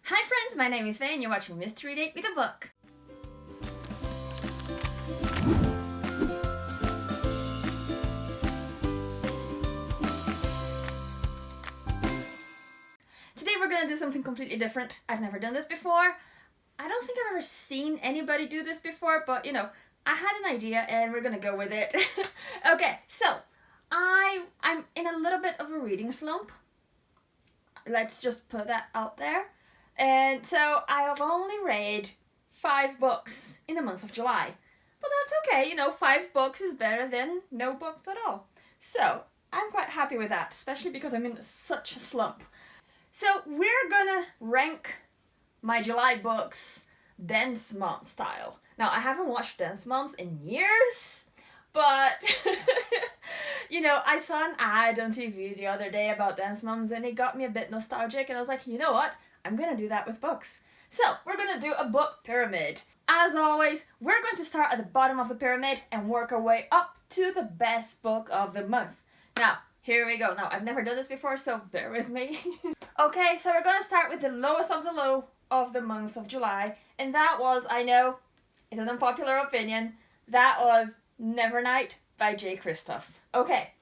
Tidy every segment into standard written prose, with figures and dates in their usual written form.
Hi friends, my name is Faye and you're watching Mystery Date with a Book. Today we're gonna do something completely different. I've never done this before. I don't think I've ever seen anybody do this before, but I had an idea and we're gonna go with it. Okay, so I'm in a little bit of a reading slump. Let's just put that out there. And so I have only read 5 books in the month of July. But that's okay, 5 books is better than no books at all. So I'm quite happy with that, especially because I'm in such a slump. So we're gonna rank my July books Dance Mom style. Now I haven't watched Dance Moms in years, but I saw an ad on TV the other day about Dance Moms and it got me a bit nostalgic and I was like, you know what? I'm gonna do that with books. So we're gonna do a book pyramid. As always, we're going to start at the bottom of the pyramid and work our way up to the best book of the month. Now, here we go. Now, I've never done this before, so bear with me. Okay, so we're gonna start with the lowest of the low of the month of July. And that was, I know, it's an unpopular opinion, that was Nevernight by J. Christoph. Okay.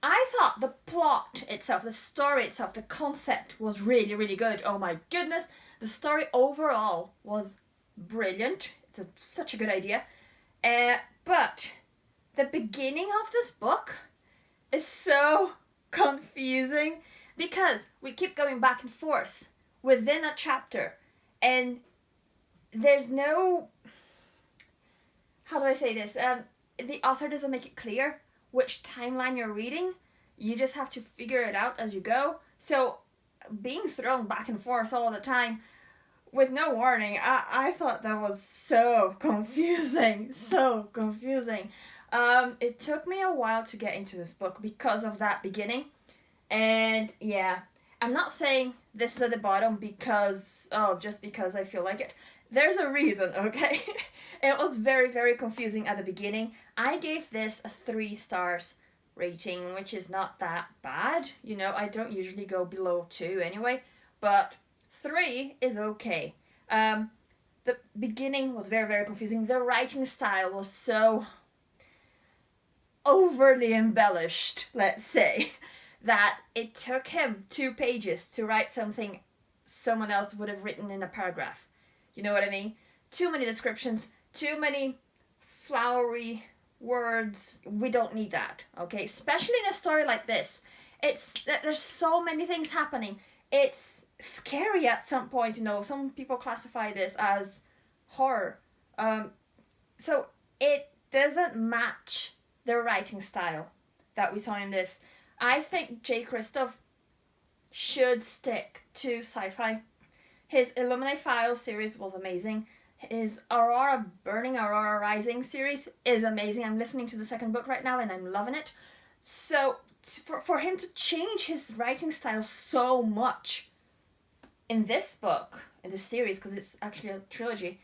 I thought the plot itself, the story itself, the concept was really, really good. Oh my goodness. The story overall was brilliant. It's such a good idea. But the beginning of this book is so confusing because we keep going back and forth within a chapter and there's no... How do I say this? The author doesn't make it clear which timeline you're reading. You just have to figure it out as you go. So being thrown back and forth all the time with no warning, I thought that was so confusing. So confusing. It took me a while to get into this book because of that beginning. And yeah, I'm not saying this is at the bottom just because I feel like it. There's a reason, okay? It was very, very confusing at the beginning. I gave this a 3 stars rating, which is not that bad. I don't usually go below 2 anyway, but 3 is okay. The beginning was very, very confusing. The writing style was so overly embellished, let's say, that it took him 2 pages to write something someone else would have written in a paragraph. You know what I mean? Too many descriptions, too many flowery words. We don't need that, okay? Especially in a story like this. There's so many things happening. It's scary at some point, Some people classify this as horror. So it doesn't match the writing style that we saw in this. I think J. Christoph should stick to sci-fi. His Illuminate Files series was amazing. His Burning Aurora Rising series is amazing. I'm listening to the 2nd book right now and I'm loving it. So for him to change his writing style so much in this book, in this series, because it's actually a trilogy,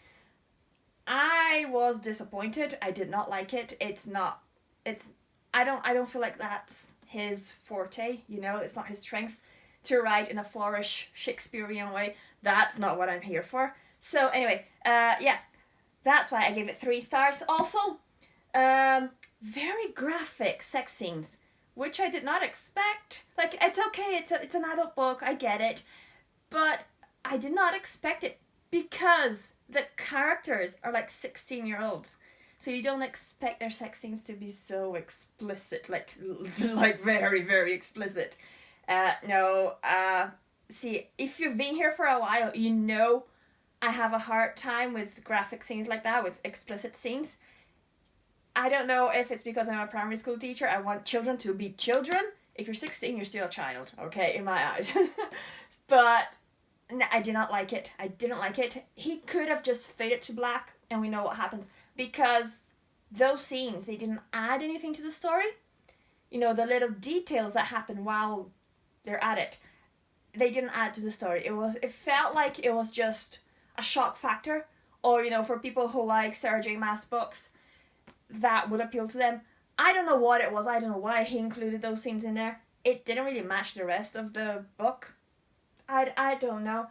I was disappointed. I did not like it. I don't feel like that's his forte, it's not his strength to write in a flourish Shakespearean way. That's not what I'm here for. So anyway, that's why I gave it 3 stars. Also, very graphic sex scenes, which I did not expect. Like, it's okay, it's an adult book, I get it, but I did not expect it because the characters are like 16-year-olds. So you don't expect their sex scenes to be so explicit, like very, very explicit. No, see, if you've been here for a while, I have a hard time with graphic scenes like that, with explicit scenes. I don't know if it's because I'm a primary school teacher. I want children to be children. If you're 16, you're still a child, okay, in my eyes. But no, I did not like it. I didn't like it. He could have just faded to black and we know what happens. Because those scenes, they didn't add anything to the story. The little details that happen while they're at it, they didn't add to the story. It felt like it was just a shock factor, or for people who like Sarah J. Maas books, that would appeal to them. I don't know what it was. I don't know why he included those scenes in there. It didn't really match the rest of the book. I don't know.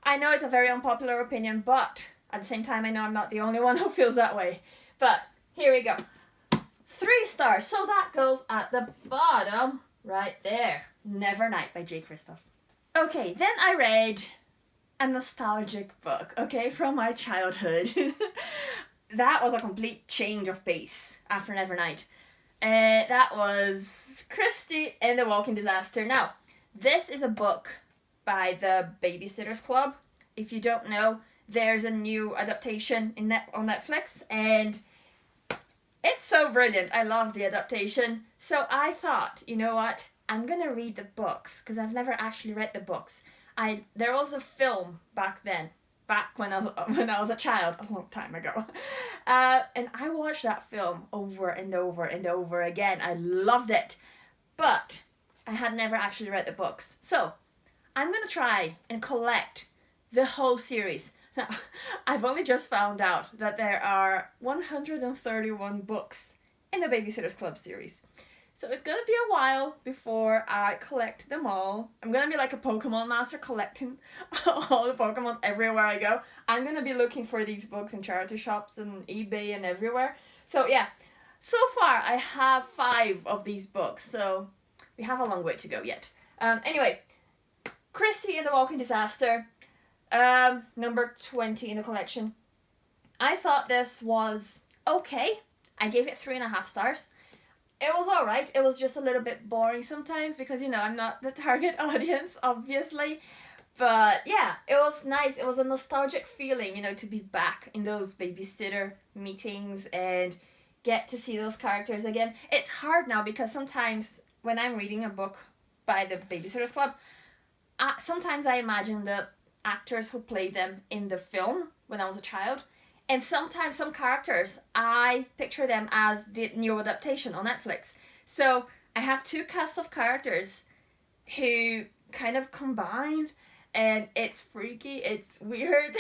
I know it's a very unpopular opinion, but at the same time, I know I'm not the only one who feels that way. But here we go. 3 stars. So that goes at the bottom right there. Nevernight by J. Christoph. Okay, then I read a nostalgic book, okay, from my childhood. That was a complete change of pace after Nevernight. That was Christy and the Walking Disaster. Now, this is a book by the Babysitters Club. If you don't know, there's a new adaptation on Netflix, and it's so brilliant. I love the adaptation. So I thought, you know what? I'm gonna read the books, because I've never actually read the books. There was a film back then, back when I was a child, a long time ago. And I watched that film over and over and over again. I loved it. But I had never actually read the books. So I'm gonna try and collect the whole series. Now, I've only just found out that there are 131 books in the Babysitters Club series. So it's gonna be a while before I collect them all. I'm gonna be like a Pokemon master, collecting all the Pokemons everywhere I go. I'm gonna be looking for these books in charity shops and eBay and everywhere. So yeah, so far I have 5 of these books, so we have a long way to go yet. Anyway, Christy and the Walking Disaster, number 20 in the collection. I thought this was okay. I gave it 3.5 stars. It was alright. It was just a little bit boring sometimes because, you know, I'm not the target audience, obviously. But yeah, it was nice. It was a nostalgic feeling, you know, to be back in those babysitter meetings and get to see those characters again. It's hard now because sometimes when I'm reading a book by the Babysitters Club, sometimes I imagine the actors who played them in the film when I was a child. And sometimes some characters, I picture them as the new adaptation on Netflix. So I have 2 casts of characters who kind of combine, and it's freaky, it's weird,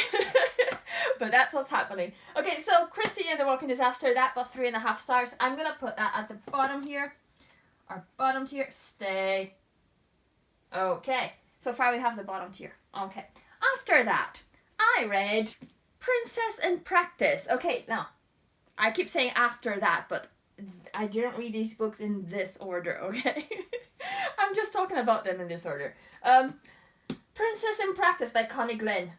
but that's what's happening. Okay, so Christy and the Walking Disaster, that got 3.5 stars. I'm gonna put that at the bottom here. Our bottom tier, stay. Okay, so far we have the bottom tier. Okay, after that, I read Princess in Practice. Okay, now, I keep saying after that, but I didn't read these books in this order, okay? I'm just talking about them in this order. Princess in Practice by Connie Glynn.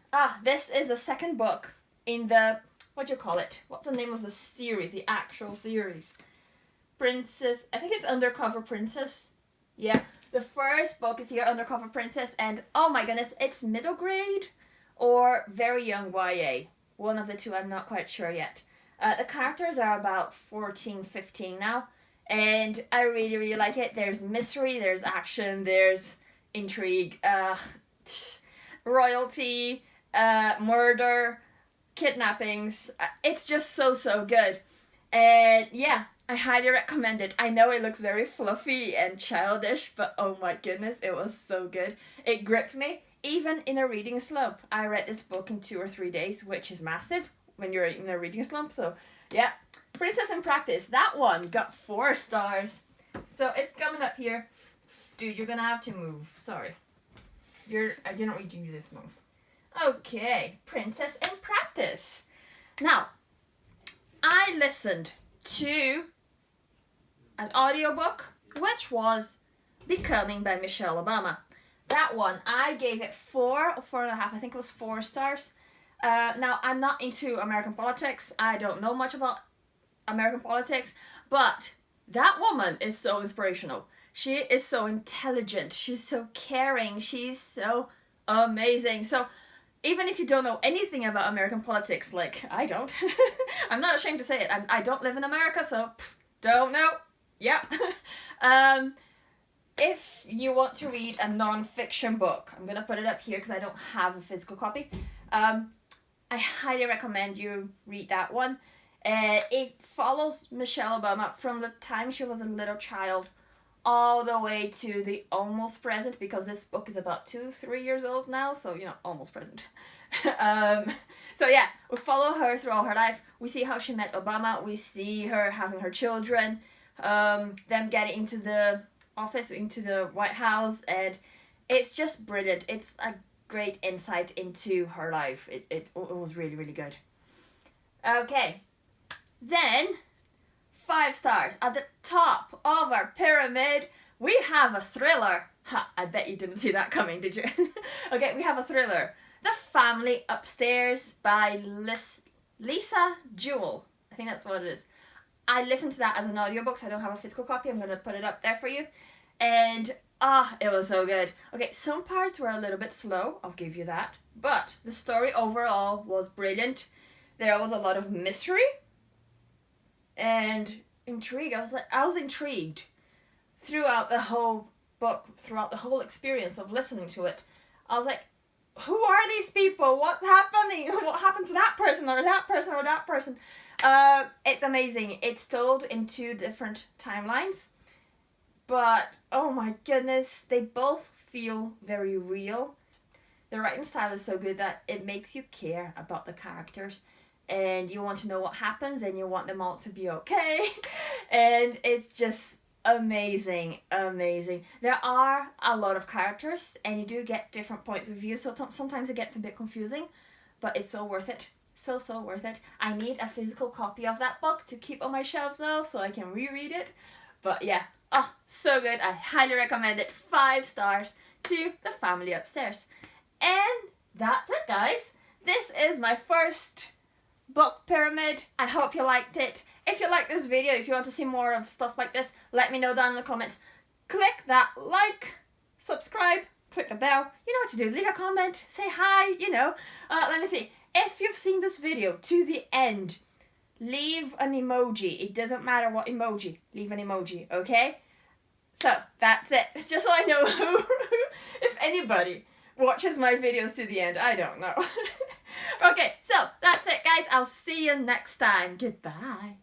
This is the second book in the, what do you call it? What's the name of the series, the actual series? Princess, I think it's Undercover Princess. Yeah, the first book is here, Undercover Princess, and oh my goodness, it's middle grade or very young YA. One of the two, I'm not quite sure yet. The characters are about 14, 15 now, and I really, really like it. There's mystery, there's action, there's intrigue, royalty, murder, kidnappings. It's just so, so good. And yeah, I highly recommend it. I know it looks very fluffy and childish, but oh my goodness, it was so good. It gripped me. Even in a reading slump, I read this book in 2 or 3 days, which is massive when you're in a reading slump. So yeah, Princess in Practice, that one got 4 stars. So it's coming up here. Dude, you're gonna have to move. Sorry. I didn't read you this move. Okay, Princess in Practice. Now, I listened to an audiobook, which was Becoming by Michelle Obama. That one, I gave it 4 or 4.5. I think it was 4 stars. Now, I'm not into American politics. I don't know much about American politics. But that woman is so inspirational. She is so intelligent. She's so caring. She's so amazing. So, even if you don't know anything about American politics, like I don't, I'm not ashamed to say it. I don't live in America, so don't know. Yeah. If you want to read a nonfiction book, I'm going to put it up here because I don't have a physical copy. I highly recommend you read that one. It follows Michelle Obama from the time she was a little child all the way to the almost present, because this book is about 2-3 years old now, so, you know, almost present. So yeah, we follow her through all her life. We see how she met Obama. We see her having her children, them getting into the office, into the White House, and it's just brilliant. It's a great insight into her life. It was really, really good. Okay, then 5 stars at the top of our pyramid. We have a thriller. Ha! I bet you didn't see that coming, did you? Okay, we have a thriller. The Family Upstairs by Lisa Jewell. I think that's what it is. I listened to that as an audiobook, so I don't have a physical copy. I'm going to put it up there for you. And it was so good. Okay, some parts were a little bit slow, I'll give you that. But the story overall was brilliant. There was a lot of mystery and intrigue. I was intrigued throughout the whole book, throughout the whole experience of listening to it. I was like, who are these people? What's happening? What happened to that person or that person or that person? It's amazing. It's told in 2 different timelines. But, oh my goodness, they both feel very real. The writing style is so good that it makes you care about the characters. And you want to know what happens and you want them all to be okay. And it's just amazing, amazing. There are a lot of characters and you do get different points of view. So sometimes it gets a bit confusing, but it's so worth it. So worth it. I need a physical copy of that book to keep on my shelves now so I can reread it. But yeah, so good. I highly recommend it. 5 stars to The Family Upstairs. And that's it, guys. This is my first book pyramid. I hope you liked it. If you like this video, if you want to see more of stuff like this, let me know down in the comments. Click that like, subscribe, click the bell. You know what to do. Leave a comment, say hi, you know. Let me see. If you've seen this video to the end, leave an emoji. It doesn't matter what emoji. Leave an emoji, okay? So, that's it. It's just so I know who, if anybody watches my videos to the end. I don't know. Okay, so that's it, guys. I'll see you next time. Goodbye.